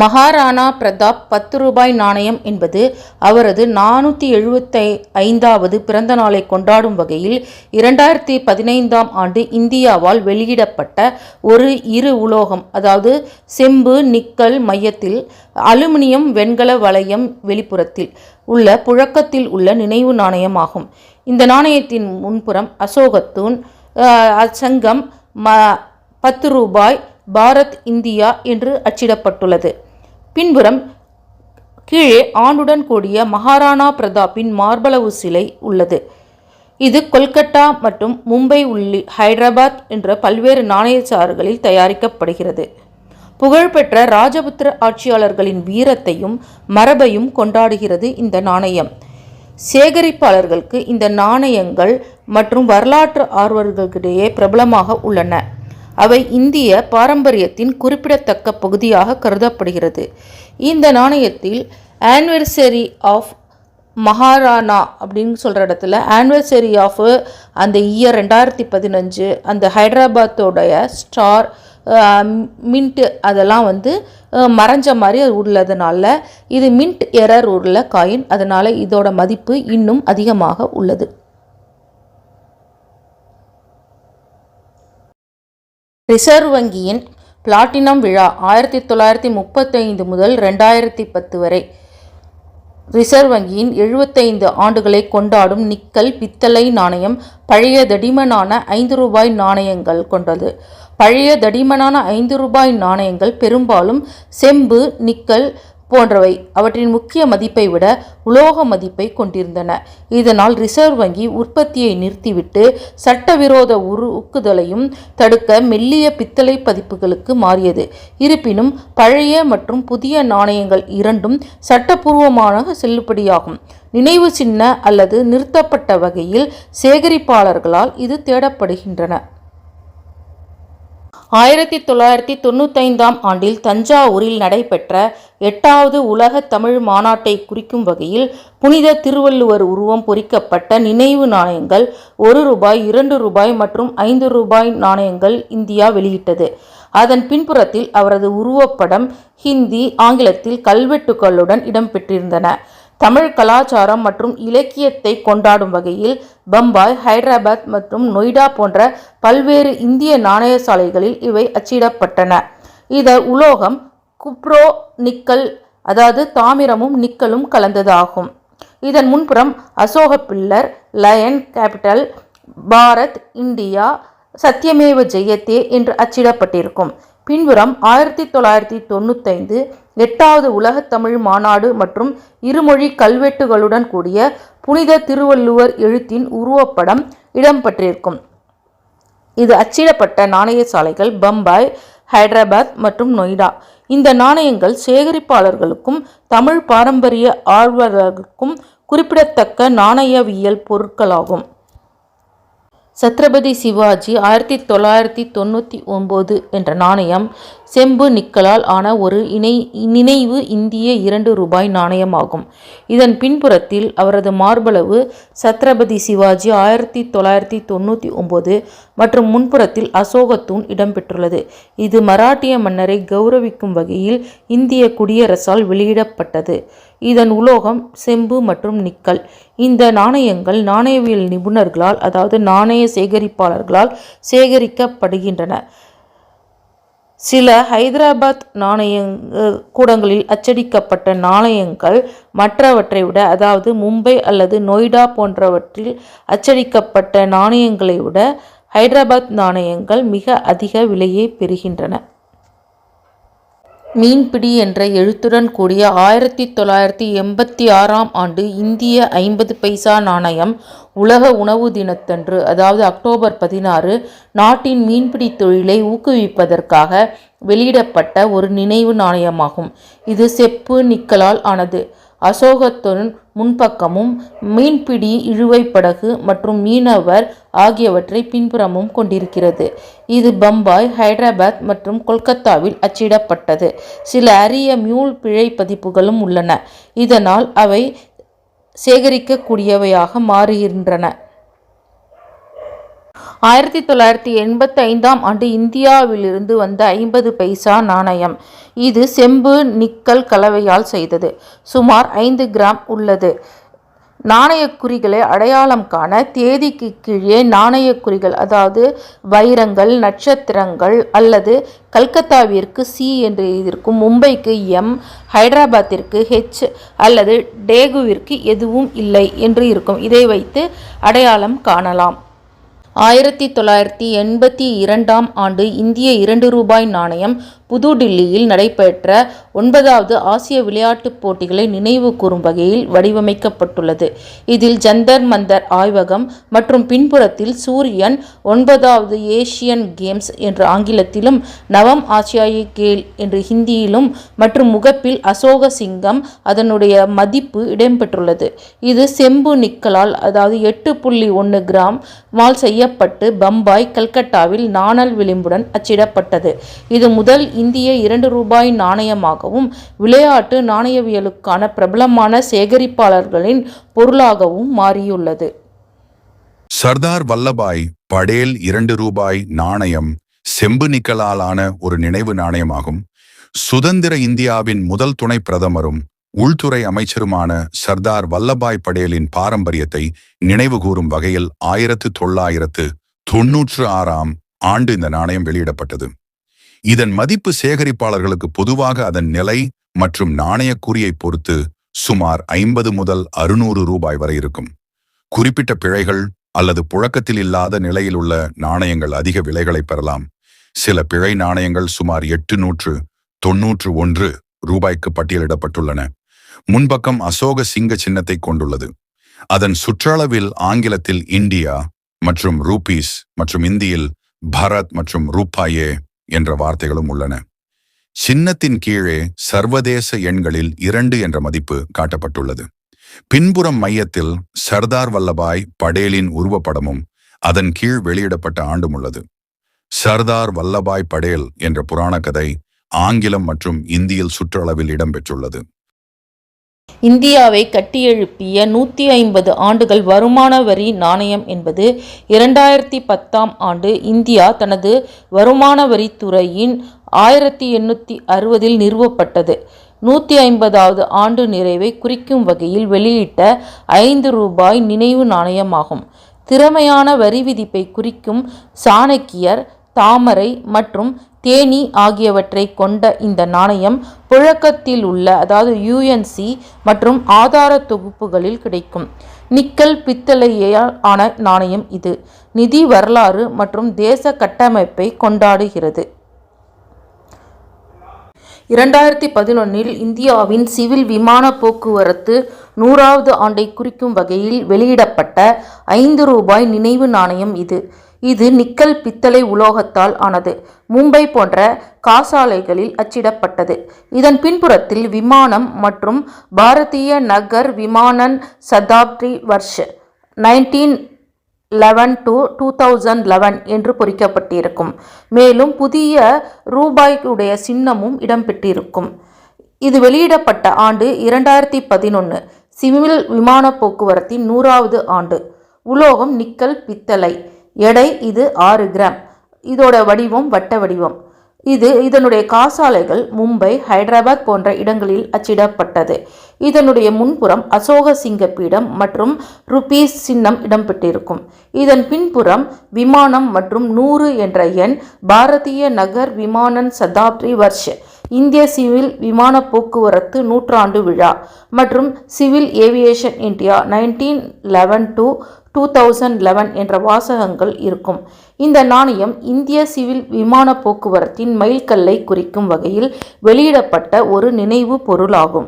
மகாராணா பிரதாப் 10 ரூபாய் நாணயம் என்பது அவரது 475வது பிறந்த நாளை கொண்டாடும் வகையில் 2015ஆம் ஆண்டு இந்தியாவால் வெளியிடப்பட்ட ஒரு இரு உலோகம், அதாவது செம்பு நிக்கல் மையத்தில் அலுமினியம் வெண்கல வளையம் வெளிப்புறத்தில் உள்ள புழக்கத்தில் உள்ள நினைவு நாணயம் ஆகும். இந்த நாணயத்தின் முன்புறம் அசோகத்தூண், சங்கம், 10 ரூபாய், பாரத் இந்தியா என்று அச்சிடப்பட்டுள்ளது. பின்புறம் கீழே ஆண்டுடன் கூடிய மகாராணா பிரதாப்பின் மார்பளவு சிலை உள்ளது. இது கொல்கத்தா மற்றும் மும்பை ஹைதராபாத் என்ற பல்வேறு நாணயச்சாறுகளில் தயாரிக்கப்படுகிறது. புகழ்பெற்ற ராஜபுத்திர ஆட்சியாளர்களின் வீரத்தையும் மரபையும் கொண்டாடுகிறது இந்த நாணயம். சேகரிப்பாளர்களுக்கு இந்த நாணயங்கள் மற்றும் வரலாற்று ஆர்வலர்களிடையே பிரபலமாக உள்ளன. அவை இந்திய பாரம்பரியத்தின் குறிப்பிடத்தக்க பகுதியாக கருதப்படுகிறது. இந்த நாணயத்தில் ஆனிவர்சரி ஆஃப் மகாராணா அப்படின்னு சொல்கிற இடத்துல ஆனிவர்சரி ஆஃப் அந்த இயர் 2015, அந்த ஹைதராபாத்தோடைய ஸ்டார், மின்ட் அதெல்லாம் மறைஞ்ச மாதிரி அது உள்ளதுனால இது மின்ட் எரர் உள்ள காயின். அதனால் இதோட மதிப்பு இன்னும் அதிகமாக உள்ளது. ரிசர்வ் வங்கியின் பிளாட்டினம் விழா 1935 முதல் 2010 வரை ரிசர்வ் வங்கியின் 75 ஆண்டுகளை கொண்டாடும் நிக்கல் பித்தளை நாணயம் பழைய தடிமனான 5 ரூபாய் நாணயங்கள் கொண்டது. பழைய தடிமனான 5 ரூபாய் நாணயங்கள் பெரும்பாலும் செம்பு, நிக்கல் போன்றவை அவற்றின் முக்கிய மதிப்பை விட உலோக மதிப்பை கொண்டிருந்தன. இதனால் ரிசர்வ் வங்கி உற்பத்தியை நிறுத்திவிட்டு சட்டவிரோத ஊக்குதலையும் தடுக்க மெல்லிய பித்தளை பதிப்புகளுக்கு மாறியது. இருப்பினும் பழைய மற்றும் புதிய நாணயங்கள் இரண்டும் சட்டப்பூர்வமாக செல்லுபடியாகும். நினைவு சின்ன அல்லது நிறுத்தப்பட்ட வகையில் சேகரிப்பாளர்களால் இது தேடப்படுகின்றன. 1995ஆம் ஆண்டில் தஞ்சாவூரில் நடைபெற்ற 8வது உலக தமிழ் மாநாட்டை குறிக்கும் வகையில் புனித திருவள்ளுவர் உருவம் பொறிக்கப்பட்ட நினைவு நாணயங்கள் 1 ரூபாய், 2 ரூபாய் மற்றும் 5 ரூபாய் நாணயங்கள் இந்தியா வெளியிட்டது. அதன் பின்புறத்தில் அவரது உருவப்படம் ஹிந்தி, ஆங்கிலத்தில் கல்வெட்டுகளுடன் இடம்பெற்றிருந்தன. தமிழ் கலாச்சாரம் மற்றும் இலக்கியத்தை கொண்டாடும் வகையில் பம்பாய், ஹைதராபாத் மற்றும் நொய்டா போன்ற பல்வேறு இந்திய நாணயசாலைகளில் இவை அச்சிடப்பட்டன. உலோகம் குப்ரோ நிக்கல், அதாவது தாமிரமும் நிக்கலும் கலந்ததாகும். இதன் முன்புறம் Ashoka pillar, lion capital, Bharat India, சத்தியமேவ ஜெயத்தே என்று அச்சிடப்பட்டிருக்கும். பின்புறம் 1995 8வது உலக தமிழ் மாநாடு மற்றும் இருமொழி கல்வெட்டுகளுடன் கூடிய புனித திருவள்ளுவர் எழுத்தின் உருவப்படம் இடம்பெற்றிருக்கும். இது அச்சிடப்பட்ட நாணயசாலைகள் பம்பாய், ஹைதராபாத் மற்றும் நொய்டா. இந்த நாணயங்கள் சேகரிப்பாளர்களுக்கும் தமிழ் பாரம்பரிய ஆர்வலர்களுக்கும் குறிப்பிடத்தக்க நாணயவியல் பொருட்களாகும். சத்ரபதி சிவாஜி 1999 என்ற நாணயம் செம்பு நிக்கலால் ஆன ஒரு நினைவு இந்திய 2 ரூபாய் நாணயமாகும். இதன் பின்புறத்தில் அவரது மார்பளவு சத்ரபதி சிவாஜி 1999 மற்றும் முன்புறத்தில் அசோகத்தூண் இடம்பெற்றுள்ளது. இது மராட்டிய மன்னரை கௌரவிக்கும் வகையில் இந்திய குடியரசால் வெளியிடப்பட்டது. இதன் உலோகம் செம்பு மற்றும் நிக்கல். இந்த நாணயங்கள் நாணயவியல் நிபுணர்களால், அதாவது நாணய சேகரிப்பாளர்களால் சேகரிக்கப்படுகின்றன. சில ஹைதராபாத் நாணய கூடங்களில் அச்சடிக்கப்பட்ட நாணயங்கள் மற்றவற்றை விட, அதாவது மும்பை அல்லது நொய்டா போன்றவற்றில் அச்சடிக்கப்பட்ட நாணயங்களை விட ஹைதராபாத் நாணயங்கள் மிக அதிக விலையை பெறுகின்றன. மீன்பிடி என்ற எழுத்துடன் கூடிய 1986ஆம் ஆண்டு இந்திய 50 பைசா நாணயம் உலக உணவு தினத்தன்று, அதாவது அக்டோபர் 16, நாட்டின் மீன்பிடி தொழிலை ஊக்குவிப்பதற்காக வெளியிடப்பட்ட ஒரு நினைவு நாணயமாகும். இது செப்பு நிக்கலால் ஆனது. அசோகத்தூண் முன்பக்கமும் மீன்பிடி இழுவை படகு மற்றும் மீனவர் ஆகியவற்றை பின்புறமும் கொண்டிருக்கிறது. இது பம்பாய், ஹைதராபாத் மற்றும் கொல்கத்தாவில் அச்சிடப்பட்டது. சில அரிய மியூல் பிழை பதிப்புகளும் உள்ளன. இதனால் அவை சேகரிக்கக்கூடியவையாக மாறுகின்றன. 1985ஆம் ஆண்டு இந்தியாவிலிருந்து வந்த 50 பைசா நாணயம். இது செம்பு நிக்கல் கலவையால் செய்தது. சுமார் 5 கிராம் உள்ளது. நாணயக்குறிகளை அடையாளம் காண தேதிக்கு கீழே நாணயக்குறிகள், அதாவது வைரங்கள், நட்சத்திரங்கள் அல்லது கல்கத்தாவிற்கு C என்று எழுதியிருக்கும், மும்பைக்கு M, ஹைதராபாத்திற்கு H அல்லது டேகுவிற்கு எதுவும் இல்லை என்று இருக்கும். இதை வைத்து அடையாளம் காணலாம். 1982ஆம் ஆண்டு இந்திய 2 ரூபாய் நாணயம் புதுடில்லியில் நடைபெற்ற 9வது ஆசிய விளையாட்டுப் போட்டிகளை நினைவு கூறும் வகையில் வடிவமைக்கப்பட்டுள்ளது. இதில் ஜந்தர் மந்தர் ஆய்வகம் மற்றும் பின்புறத்தில் சூரியன் 9வது ஏசியன் கேம்ஸ் என்று ஆங்கிலத்திலும், நவம் ஆசியாயி கேல் என்று ஹிந்தியிலும் மற்றும் முகப்பில் அசோக சிங்கம், அதனுடைய மதிப்பு இடம்பெற்றுள்ளது. இது செம்பு நிக்கலால், அதாவது 8.1 கிராம் மால் செய்யப்பட்டு பம்பாய், கல்கட்டாவில் நாணல் விளிம்புடன் அச்சிடப்பட்டது. இது முதல் இந்திய 2 ரூபாய் நாணயமாகவும் விளையாட்டு நாணயவியலுக்கான பிரபலமான சேகரிப்பாளர்களின் பொருளாகவும் மாறியுள்ளது. சர்தார் வல்லபாய் படேல் 2 ரூபாய் நாணயம் செம்பு நிக்கலாலான ஒரு நினைவு நாணயமாகும். சுதந்திர இந்தியாவின் முதல் துணை பிரதமரும் உள்துறை அமைச்சருமான சர்தார் வல்லபாய் படேலின் பாரம்பரியத்தை நினைவு கூறும் வகையில் 1996ஆம் ஆண்டு இந்த நாணயம் வெளியிடப்பட்டது. இதன் மதிப்பு சேகரிப்பாளர்களுக்கு பொதுவாக அதன் நிலை மற்றும் நாணயக்குறியை பொறுத்து சுமார் 50 முதல் 600 ரூபாய் வரை இருக்கும். குறிப்பிட்ட பிழைகள் அல்லது புழக்கத்தில் இல்லாத நிலையில் உள்ள நாணயங்கள் அதிக விலைகளை பெறலாம். சில பிழை நாணயங்கள் சுமார் 891 ரூபாய்க்கு பட்டியலிடப்பட்டுள்ளன. முன்பக்கம் அசோக சிங்க சின்னத்தை கொண்டுள்ளது. அதன் சுற்றளவில் ஆங்கிலத்தில் இந்தியா மற்றும் ரூபீஸ் மற்றும் இந்தியில் பாரத் மற்றும் ரூபாயே என்ற வார்த்தைகளும் உள்ளன. சின்னத்தின் கீழே சர்வதேச எண்களில் 2 என்ற மதிப்பு காட்டப்பட்டுள்ளது. பின்புறம் மையத்தில் சர்தார் வல்லபாய் படேலின் உருவப்படமும் அதன் கீழ் வெளியிடப்பட்ட ஆண்டும் உள்ளது. சர்தார் வல்லபாய் படேல் என்ற புராண கதை ஆங்கிலம் மற்றும் இந்தியில் சுற்றளவில் இடம்பெற்றுள்ளது. இந்தியாவை கட்டியெழுப்பிய 150 ஆண்டுகள் வருமான வரி நாணயம் என்பது 2010ஆம் ஆண்டு இந்தியா தனது வருமான வரித்துறையின் 1860இல் நிறுவப்பட்டது. 150வது ஆண்டு நிறைவை குறிக்கும் வகையில் வெளியிட்ட 5 ரூபாய் நினைவு நாணயமாகும். திறமையான வரி விதிப்பை குறிக்கும் சாணக்கியர், தாமரை மற்றும் தேனி ஆகியவற்றை கொண்ட இந்த நாணயம் புழக்கத்தில் உள்ள, அதாவது UNC மற்றும் ஆதார தொகுப்புகளில் கிடைக்கும். நிக்கல் பித்தளையால் ஆன நாணயம் இது. நிதி வரலாறு மற்றும் தேச கட்டமைப்பை கொண்டாடுகிறது. 2011இல் இந்தியாவின் சிவில் விமான போக்குவரத்து 100வது ஆண்டை குறிக்கும் வகையில் வெளியிடப்பட்ட 5 ரூபாய் நினைவு நாணயம் இது. இது நிக்கல் பித்தளை உலோகத்தால் ஆனது. மும்பை போன்ற காசாலைகளில் அச்சிடப்பட்டது. இதன் பின்புறத்தில் விமானம் மற்றும் பாரதிய நகர் விமானன் சதாப்தி வர்ஷ் 1911 to 2011 என்று பொறிக்கப்பட்டிருக்கும். மேலும் புதிய ரூபாய்க்குடைய சின்னமும் இடம்பெற்றிருக்கும். இது வெளியிடப்பட்ட ஆண்டு 2011. சிவில் விமான போக்குவரத்தின் 100வது ஆண்டு. உலோகம் நிக்கல் பித்தளை. எடை இது 6 கிராம். இதோட வடிவம் வட்ட வடிவம். இதனுடைய காசாலைகள் மும்பை, ஹைதராபாத் போன்ற இடங்களில் அச்சிடப்பட்டது. இதனுடைய முன்புறம் அசோக சிங்க பீடம் மற்றும் ருபீஸ் சின்னம் இடம்பெற்றிருக்கும். இதன் பின்புறம் விமானம் மற்றும் 100 என்ற எண் பாரதிய நகர் விமானன் சதாப்தி வர்ஷ், இந்திய சிவில் விமான போக்குவரத்து 100ஆண்டு விழா மற்றும் சிவில் ஏவியேஷன் இந்தியா 1911 to 2011 என்ற வாசகங்கள் இருக்கும். இந்த நாணயம் இந்திய சிவில் விமான போக்குவரத்தின் மைல்கல்லை குறிக்கும் வகையில் வெளியிடப்பட்ட ஒரு நினைவு பொருளாகும்.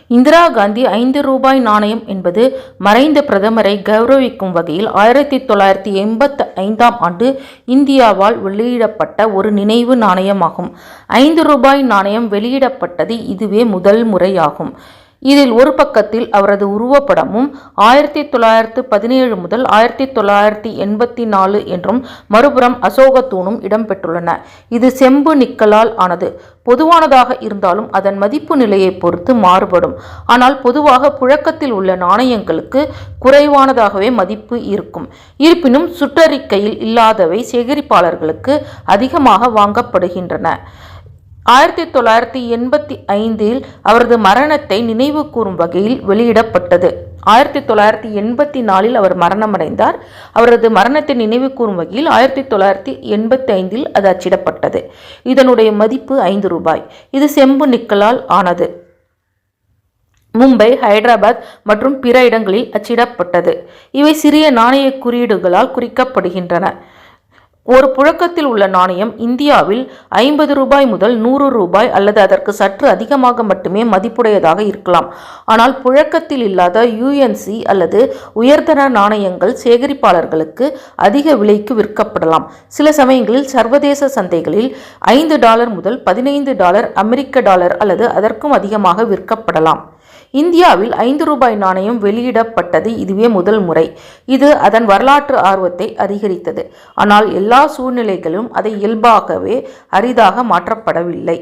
இந்திரா காந்தி 5 ரூபாய் நாணயம் என்பது மறைந்த பிரதமரை கௌரவிக்கும் வகையில் 1985ஆம் ஆண்டு இந்தியாவால் வெளியிடப்பட்ட ஒரு நினைவு நாணயமாகும். 5 ரூபாய் நாணயம் வெளியிடப்பட்டது இதுவே முதல் முறையாகும். இதில் ஒரு பக்கத்தில் அவரது உருவப்படமும் 1917 முதல் 1984 என்றும் மறுபுறம் அசோக தூணும் இடம்பெற்றுள்ளன. இது செம்பு நிக்கலால் ஆனது. பொதுவானதாக இருந்தாலும் அதன் மதிப்பு நிலையை பொறுத்து மாறுபடும். ஆனால் பொதுவாக புழக்கத்தில் உள்ள நாணயங்களுக்கு குறைவானதாகவே மதிப்பு இருக்கும். இருப்பினும் சுற்றறிக்கையில் இல்லாதவை சேகரிப்பாளர்களுக்கு அதிகமாக வாங்கப்படுகின்றன. 1985 அவரது மரணத்தை நினைவு கூறும் வகையில் வெளியிடப்பட்டது. 1984 அவர் மரணமடைந்தார். அவரது மரணத்தை நினைவு கூறும் வகையில் 1985 அது அச்சிடப்பட்டது. இதனுடைய மதிப்பு 5 ரூபாய். இது செம்பு நிக்கலால் ஆனது. மும்பை, ஹைதராபாத் மற்றும் பிற இடங்களில் அச்சிடப்பட்டது. இவை சிறிய நாணய குறியீடுகளால் குறிக்கப்படுகின்றன. ஒரு புழக்கத்தில் உள்ள நாணயம் இந்தியாவில் 50 ரூபாய் முதல் 100 ரூபாய் அல்லது அதற்கு சற்று அதிகமாக மட்டுமே மதிப்புடையதாக இருக்கலாம். ஆனால் புழக்கத்தில் இல்லாத யுஎன்சி அல்லது உயர்தர நாணயங்கள் சேகரிப்பாளர்களுக்கு அதிக விலைக்கு விற்கப்படலாம். சில சமயங்களில் சர்வதேச சந்தைகளில் $5 முதல் $15 அமெரிக்க டாலர் அல்லது அதற்கும் அதிகமாக விற்கப்படலாம். இந்தியாவில் 5 ரூபாய் நாணயம் வெளியிடப்பட்டது இதுவே முதல் முறை. இது அதன் வரலாற்று ஆர்வத்தை அதிகரித்தது. ஆனால் எல்லா சூழ்நிலைகளும் அதை இயல்பாகவே அரிதாக மாற்றப்படவில்லை.